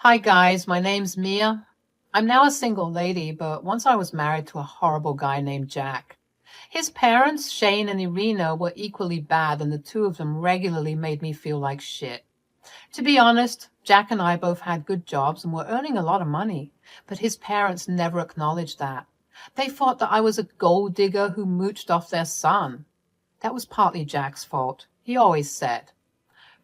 Hi guys, my name's Mia. I'm now a single lady, but once I was married to a horrible guy named Jack. His parents, Shane and Irina, were equally bad, and the two of them regularly made me feel like shit. To be honest, Jack and I both had good jobs and were earning a lot of money, but his parents never acknowledged that. They thought that I was a gold digger who mooched off their son. That was partly Jack's fault. He always said,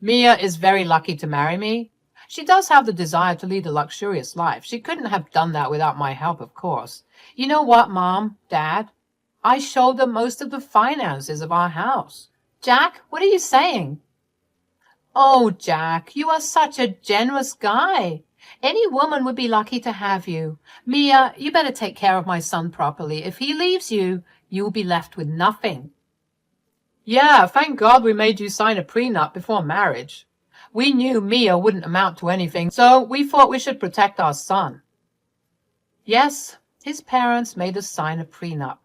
Mia is very lucky to marry me. She does have the desire to lead a luxurious life. She couldn't have done that without my help, of course. You know what, Mom, Dad? I showed them most of the finances of our house. Jack, what are you saying? Oh, Jack, you are such a generous guy. Any woman would be lucky to have you. Mia, you better take care of my son properly. If he leaves you, you will be left with nothing. Yeah, thank God we made you sign a prenup before marriage. We knew Mia wouldn't amount to anything, so we thought we should protect our son. Yes, his parents made us sign a prenup.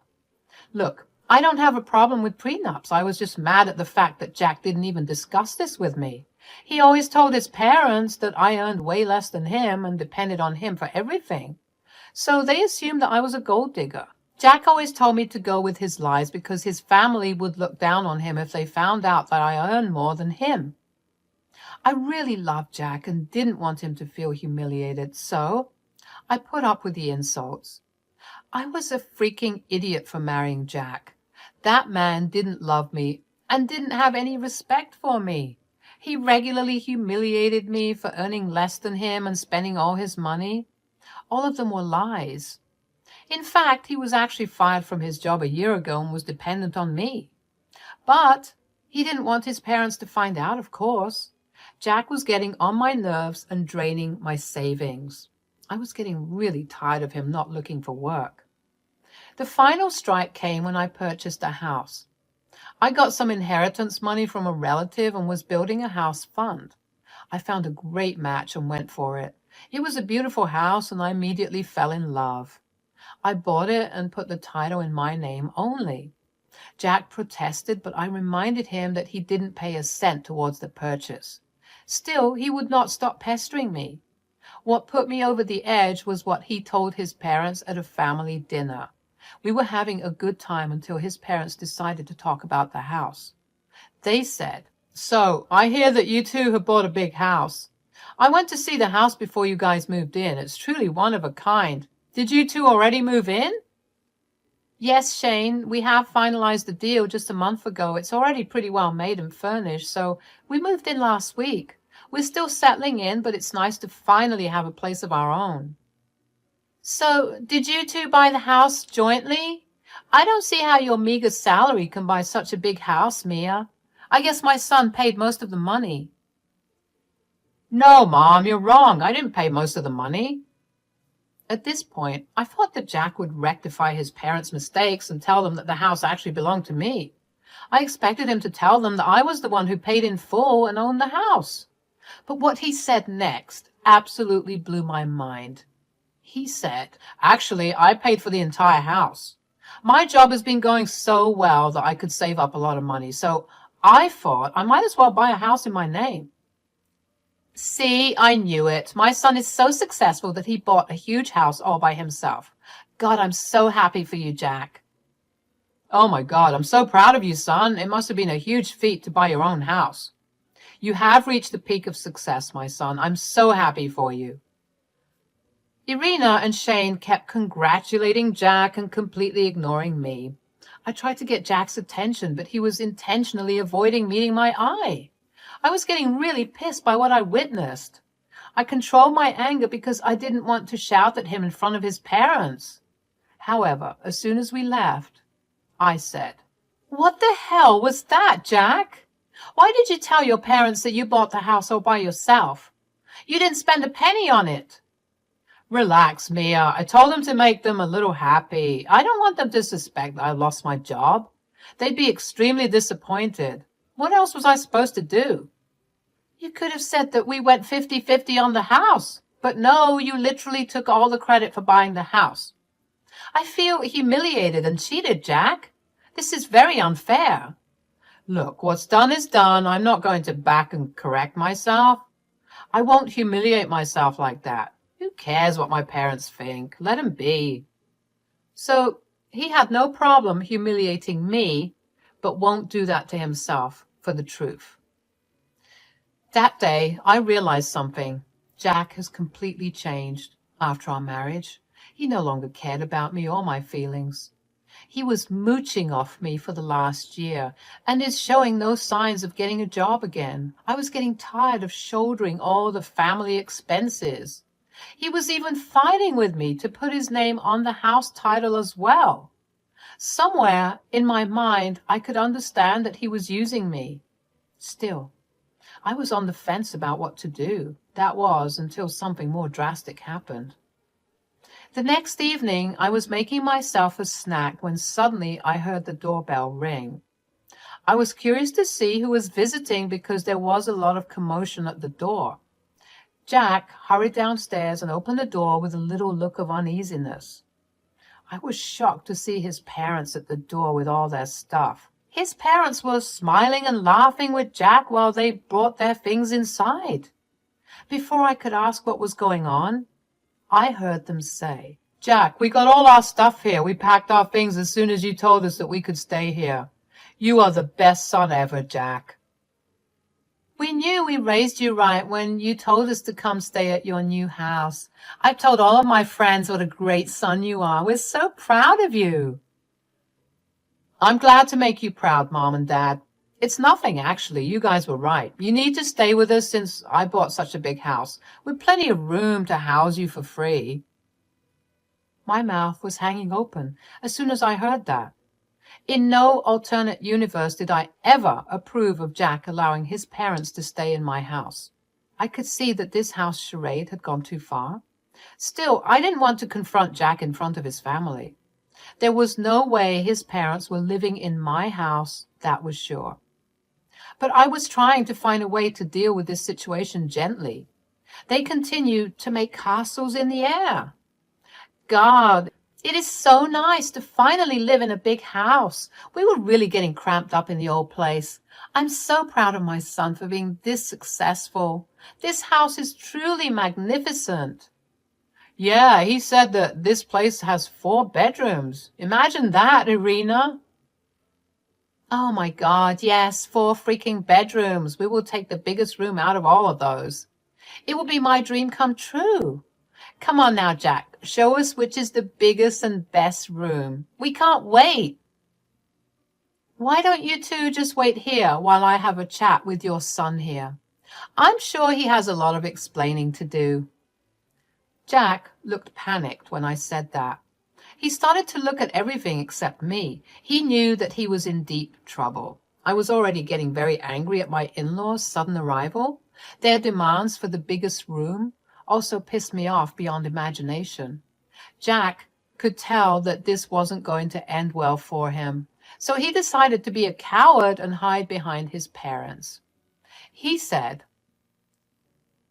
Look, I don't have a problem with prenups. I was just mad at the fact that Jack didn't even discuss this with me. He always told his parents that I earned way less than him and depended on him for everything. So they assumed that I was a gold digger. Jack always told me to go with his lies because his family would look down on him if they found out that I earned more than him. I really loved Jack and didn't want him to feel humiliated, so I put up with the insults. I was a freaking idiot for marrying Jack. That man didn't love me and didn't have any respect for me. He regularly humiliated me for earning less than him and spending all his money. All of them were lies. In fact, he was actually fired from his job a year ago and was dependent on me. But he didn't want his parents to find out, of course. Jack was getting on my nerves and draining my savings. I was getting really tired of him not looking for work. The final strike came when I purchased a house. I got some inheritance money from a relative and was building a house fund. I found a great match and went for it. It was a beautiful house and I immediately fell in love. I bought it and put the title in my name only. Jack protested, but I reminded him that he didn't pay a cent towards the purchase. Still, he would not stop pestering me. What put me over the edge was what he told his parents at a family dinner. We were having a good time until his parents decided to talk about the house. They said, "So, I hear that you two have bought a big house. I went to see the house before you guys moved in. It's truly one of a kind. Did you two already move in?" "Yes, Shane, we have finalized the deal just a month ago. It's already pretty well made and furnished, so we moved in last week. We're still settling in, but it's nice to finally have a place of our own." "So, did you two buy the house jointly? I don't see how your meager salary can buy such a big house, Mia. I guess my son paid most of the money." "No, Mom, you're wrong. I didn't pay most of the money." At this point, I thought that Jack would rectify his parents' mistakes and tell them that the house actually belonged to me. I expected him to tell them that I was the one who paid in full and owned the house. But what he said next absolutely blew my mind. He said, "Actually, I paid for the entire house. My job has been going so well that I could save up a lot of money, so I thought I might as well buy a house in my name." See, I knew it. My son is so successful that he bought a huge house all by himself. God, I'm so happy for you, Jack. Oh my God, I'm so proud of you, son. It must have been a huge feat to buy your own house. You have reached the peak of success, my son. I'm so happy for you. Irina and Shane kept congratulating Jack and completely ignoring me. I tried to get Jack's attention, but he was intentionally avoiding meeting my eye. I was getting really pissed by what I witnessed. I controlled my anger because I didn't want to shout at him in front of his parents. However, as soon as we left, I said, "What the hell was that, Jack? Why did you tell your parents that you bought the house all by yourself? You didn't spend a penny on it." "Relax, Mia. I told them to make them a little happy. I don't want them to suspect that I lost my job. They'd be extremely disappointed. What else was I supposed to do?" "You could have said that we went 50-50 on the house. But no, you literally took all the credit for buying the house. I feel humiliated and cheated, Jack. This is very unfair." "Look, what's done is done. I'm not going to back and correct myself. I won't humiliate myself like that. Who cares what my parents think? Let 'em be. So he had no problem humiliating me, but won't do that to himself for the truth. That day, I realized something. Jack has completely changed after our marriage. He no longer cared about me or my feelings. He was mooching off me for the last year and is showing no signs of getting a job again. I was getting tired of shouldering all the family expenses. He was even fighting with me to put his name on the house title as well. Somewhere in my mind, I could understand that he was using me. Still, I was on the fence about what to do. That was until something more drastic happened. The next evening, I was making myself a snack when suddenly I heard the doorbell ring. I was curious to see who was visiting because there was a lot of commotion at the door. Jack hurried downstairs and opened the door with a little look of uneasiness. I was shocked to see his parents at the door with all their stuff. His parents were smiling and laughing with Jack while they brought their things inside. Before I could ask what was going on, I heard them say, "Jack, we got all our stuff here. We packed our things as soon as you told us that we could stay here. You are the best son ever, Jack. We knew we raised you right when you told us to come stay at your new house. I've told all of my friends what a great son you are. We're so proud of you." "I'm glad to make you proud, Mom and Dad. It's nothing, actually. You guys were right. You need to stay with us since I bought such a big house, with plenty of room to house you for free." My mouth was hanging open as soon as I heard that. In no alternate universe did I ever approve of Jack allowing his parents to stay in my house. I could see that this house charade had gone too far. Still, I didn't want to confront Jack in front of his family. There was no way his parents were living in my house, that was sure. But I was trying to find a way to deal with this situation gently. They continued to make castles in the air. God, it is so nice to finally live in a big house. We were really getting cramped up in the old place. I'm so proud of my son for being this successful. This house is truly magnificent. Yeah, he said that this place has 4 bedrooms. Imagine that, Irina. Oh my God, yes, 4 freaking bedrooms. We will take the biggest room out of all of those. It will be my dream come true. Come on now, Jack. Show us which is the biggest and best room. We can't wait. Why don't you two just wait here while I have a chat with your son here? I'm sure he has a lot of explaining to do. Jack looked panicked when I said that. He started to look at everything except me. He knew that he was in deep trouble. I was already getting very angry at my in-laws' sudden arrival. Their demands for the biggest room also pissed me off beyond imagination. Jack could tell that this wasn't going to end well for him, so he decided to be a coward and hide behind his parents. He said,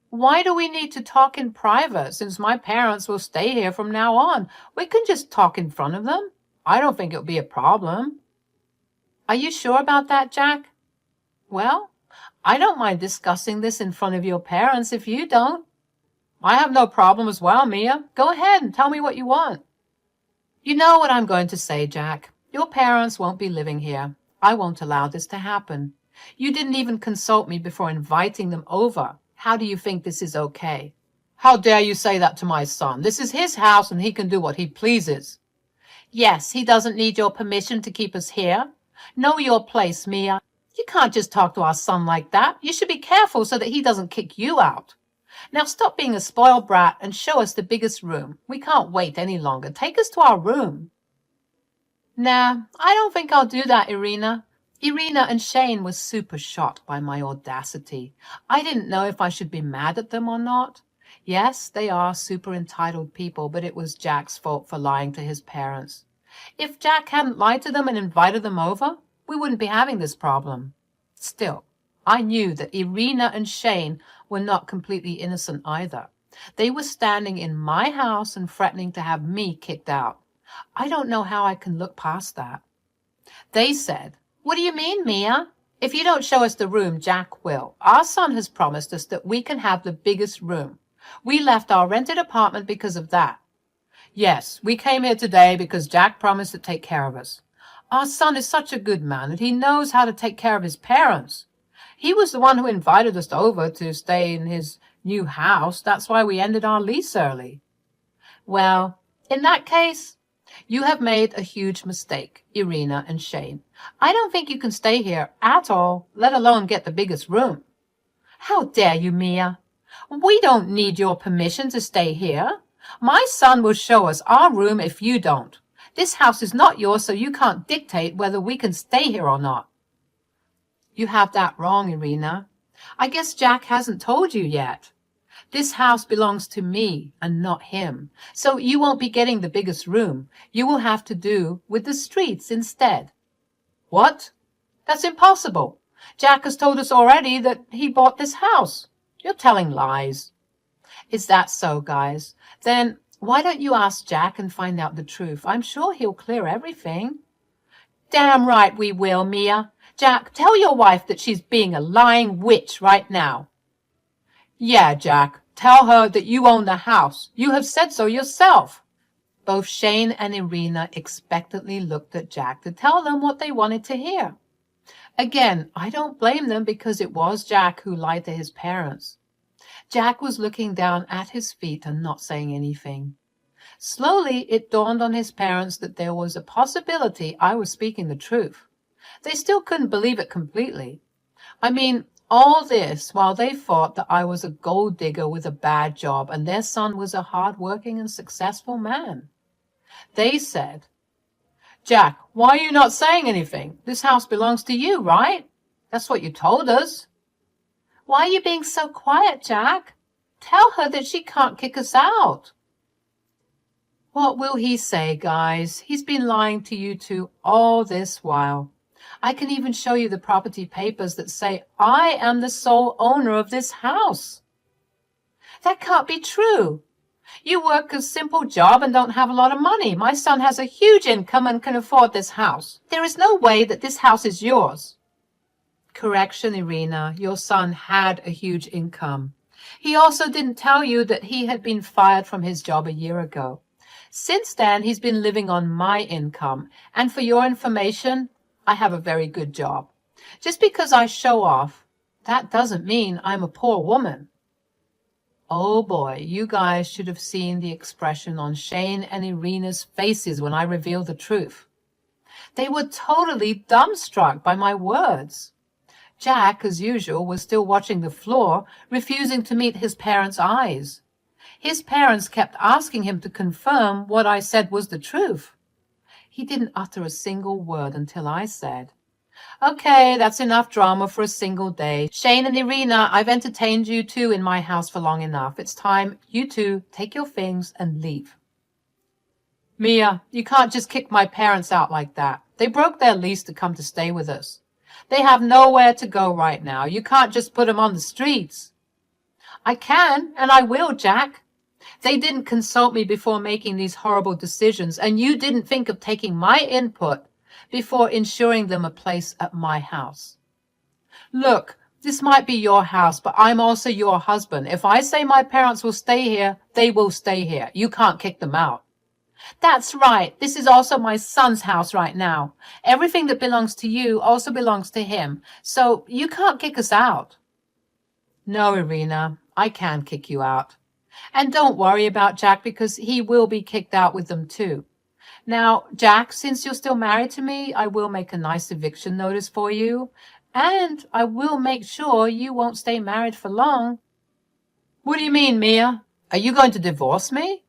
"Why do we need to talk in private since my parents will stay here from now on? We can just talk in front of them. I don't think it'll be a problem." Are you sure about that, Jack? Well, I don't mind discussing this in front of your parents if you don't. I have no problem as well, Mia. Go ahead and tell me what you want. You know what I'm going to say, Jack. Your parents won't be living here. I won't allow this to happen. You didn't even consult me before inviting them over. How do you think this is okay? How dare you say that to my son? This is his house and he can do what he pleases. Yes, he doesn't need your permission to keep us here. Know your place, Mia. You can't just talk to our son like that. You should be careful so that he doesn't kick you out. Now stop being a spoiled brat and show us the biggest room. We can't wait any longer. Take us to our room. Nah, I don't think I'll do that, Irina. Irina and Shane were super shocked by my audacity. I didn't know if I should be mad at them or not. Yes, they are super entitled people, but it was Jack's fault for lying to his parents. If Jack hadn't lied to them and invited them over, we wouldn't be having this problem. Still, I knew that Irina and Shane were not completely innocent either. They were standing in my house and threatening to have me kicked out. I don't know how I can look past that. They said, "What do you mean, Mia? If you don't show us the room, Jack will. Our son has promised us that we can have the biggest room. We left our rented apartment because of that. Yes, we came here today because Jack promised to take care of us. Our son is such a good man that he knows how to take care of his parents. He was the one who invited us over to stay in his new house. That's why we ended our lease early. Well, in that case, you have made a huge mistake, Irina and Shane. I don't think you can stay here at all, let alone get the biggest room. How dare you, Mia? We don't need your permission to stay here. My son will show us our room if you don't. This house is not yours, so you can't dictate whether we can stay here or not. You have that wrong, Irina. I guess Jack hasn't told you yet. This house belongs to me and not him, so you won't be getting the biggest room. You will have to do with the streets instead. What? That's impossible. Jack has told us already that he bought this house. You're telling lies. Is that so, guys? Then why don't you ask Jack and find out the truth? I'm sure he'll clear everything. Damn right we will, Mia. Jack, tell your wife that she's being a lying witch right now. Yeah, Jack, tell her that you own the house. You have said so yourself. Both Shane and Irina expectantly looked at Jack to tell them what they wanted to hear. Again, I don't blame them because it was Jack who lied to his parents. Jack was looking down at his feet and not saying anything. Slowly, it dawned on his parents that there was a possibility I was speaking the truth. They still couldn't believe it completely. I mean, all this while they thought that I was a gold digger with a bad job and their son was a hard-working and successful man. They said, Jack, why are you not saying anything? This house belongs to you, right? That's what you told us. Why are you being so quiet, Jack? Tell her that she can't kick us out. What will he say, guys? He's been lying to you two all this while. I can even show you the property papers that say I am the sole owner of this house. That can't be true. You work a simple job and don't have a lot of money. My son has a huge income and can afford this house. There is no way that this house is yours. Correction, Irina. Your son had a huge income. He also didn't tell you that he had been fired from his job a year ago. Since then, he's been living on my income. And for your information, I have a very good job. Just because I show off, that doesn't mean I'm a poor woman. Oh boy, you guys should have seen the expression on Shane and Irina's faces when I revealed the truth. They were totally dumbstruck by my words. Jack, as usual, was still watching the floor, refusing to meet his parents' eyes. His parents kept asking him to confirm what I said was the truth. He didn't utter a single word until I said, Okay, that's enough drama for a single day. Shane and Irina, I've entertained you two in my house for long enough. It's time you two take your things and leave. Mia, you can't just kick my parents out like that. They broke their lease to come to stay with us. They have nowhere to go right now. You can't just put them on the streets. I can, and I will, Jack. They didn't consult me before making these horrible decisions, and you didn't think of taking my input before ensuring them a place at my house. Look, this might be your house, but I'm also your husband. If I say my parents will stay here, they will stay here. You can't kick them out. That's right. This is also my son's house right now. Everything that belongs to you also belongs to him, so you can't kick us out. No, Irina, I can kick you out. And don't worry about Jack because he will be kicked out with them too. Now, Jack, since you're still married to me, I will make a nice eviction notice for you, and I will make sure you won't stay married for long. What do you mean, Mia? Are you going to divorce me?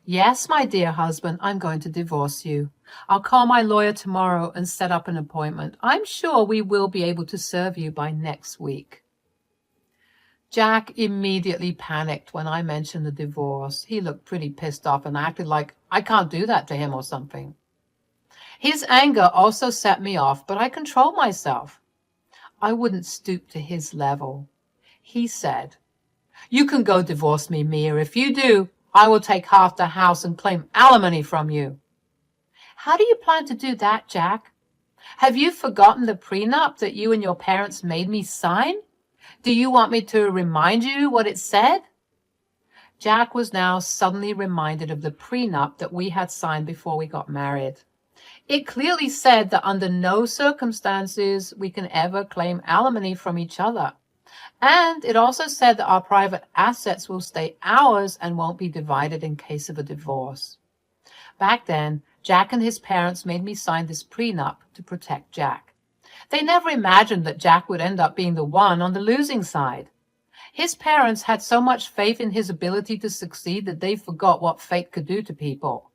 Yes, my dear husband, I'm going to divorce you. I'll call my lawyer tomorrow and set up an appointment. I'm sure we will be able to serve you by next week. Jack immediately panicked when I mentioned the divorce. He looked pretty pissed off and acted like I can't do that to him or something. His anger also set me off, but I controlled myself. I wouldn't stoop to his level. He said, You can go divorce me, Mia. If you do, I will take half the house and claim alimony from you. How do you plan to do that, Jack? Have you forgotten the prenup that you and your parents made me sign? Do you want me to remind you what it said? Jack was now suddenly reminded of the prenup that we had signed before we got married. It clearly said that under no circumstances we can ever claim alimony from each other. And it also said that our private assets will stay ours and won't be divided in case of a divorce. Back then, Jack and his parents made me sign this prenup to protect Jack. They never imagined that Jack would end up being the one on the losing side. His parents had so much faith in his ability to succeed that they forgot what fate could do to people.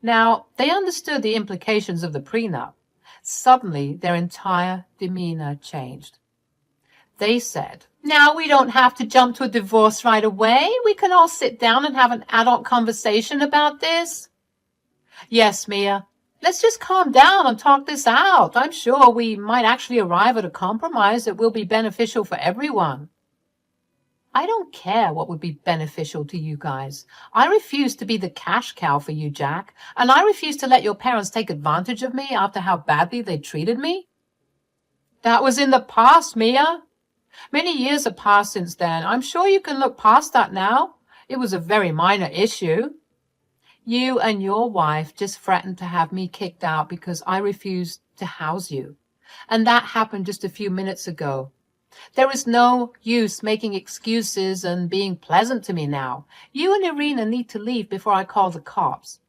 Now, they understood the implications of the prenup. Suddenly, their entire demeanor changed. They said, "Now we don't have to jump to a divorce right away. We can all sit down and have an adult conversation about this." "Yes, Mia. Let's just calm down and talk this out. I'm sure we might actually arrive at a compromise that will be beneficial for everyone." "I don't care what would be beneficial to you guys. I refuse to be the cash cow for you, Jack, and I refuse to let your parents take advantage of me after how badly they treated me." "That was in the past, Mia. Many years have passed since then. I'm sure you can look past that now. It was a very minor issue. You and your wife just threatened to have me kicked out because I refused to house you. And that happened just a few minutes ago. There is no use making excuses and being pleasant to me now. You and Irina need to leave before I call the cops.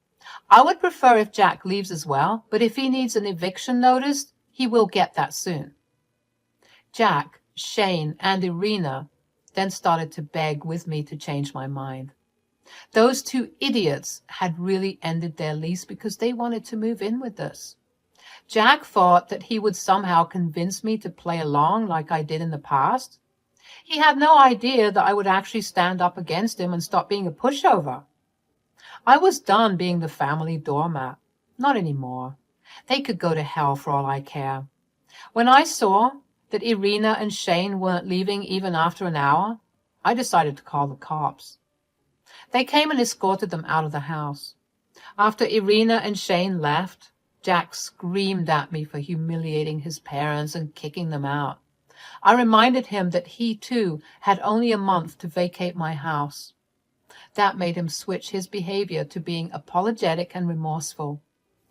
I would prefer if Jack leaves as well, but if he needs an eviction notice, he will get that soon." Jack, Shane, and Irina then started to beg with me to change my mind. Those two idiots had really ended their lease because they wanted to move in with us. Jack thought that he would somehow convince me to play along like I did in the past. He had no idea that I would actually stand up against him and stop being a pushover. I was done being the family doormat. Not anymore. They could go to hell for all I care. When I saw that Irina and Shane weren't leaving even after an hour, I decided to call the cops. They came and escorted them out of the house. After Irina and Shane left, Jack screamed at me for humiliating his parents and kicking them out. I reminded him that he, too, had only a month to vacate my house. That made him switch his behavior to being apologetic and remorseful.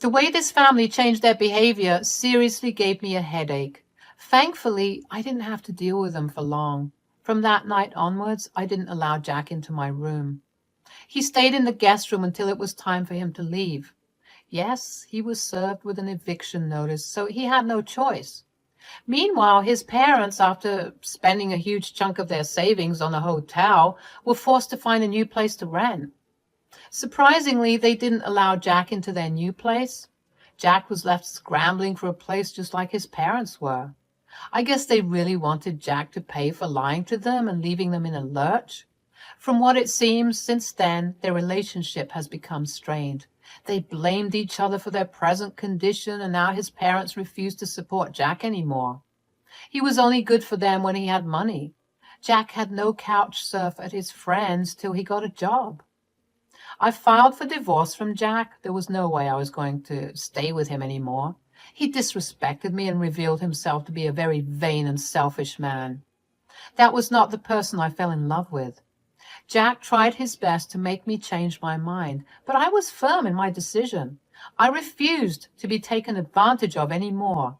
The way this family changed their behavior seriously gave me a headache. Thankfully, I didn't have to deal with them for long. From that night onwards, I didn't allow Jack into my room. He stayed in the guest room until it was time for him to leave. Yes, he was served with an eviction notice, so he had no choice. Meanwhile, his parents, after spending a huge chunk of their savings on a hotel, were forced to find a new place to rent. Surprisingly, they didn't allow Jack into their new place. Jack was left scrambling for a place just like his parents were. I guess they really wanted Jack to pay for lying to them and leaving them in a lurch. From what it seems, since then, their relationship has become strained. They blamed each other for their present condition, and now his parents refuse to support Jack anymore. He was only good for them when he had money. Jack had no couch surf at his friends till he got a job. I filed for divorce from Jack. There was no way I was going to stay with him anymore. He disrespected me and revealed himself to be a very vain and selfish man. That was not the person I fell in love with. Jack tried his best to make me change my mind, but I was firm in my decision. I refused to be taken advantage of anymore.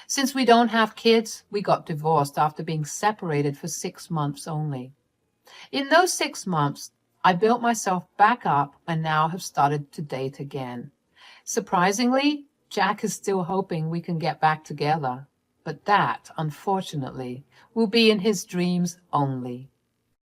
Since we don't have kids, we got divorced after being separated for 6 months only. In those 6 months, I built myself back up and now have started to date again. Surprisingly, Jack is still hoping we can get back together, but that, unfortunately, will be in his dreams only.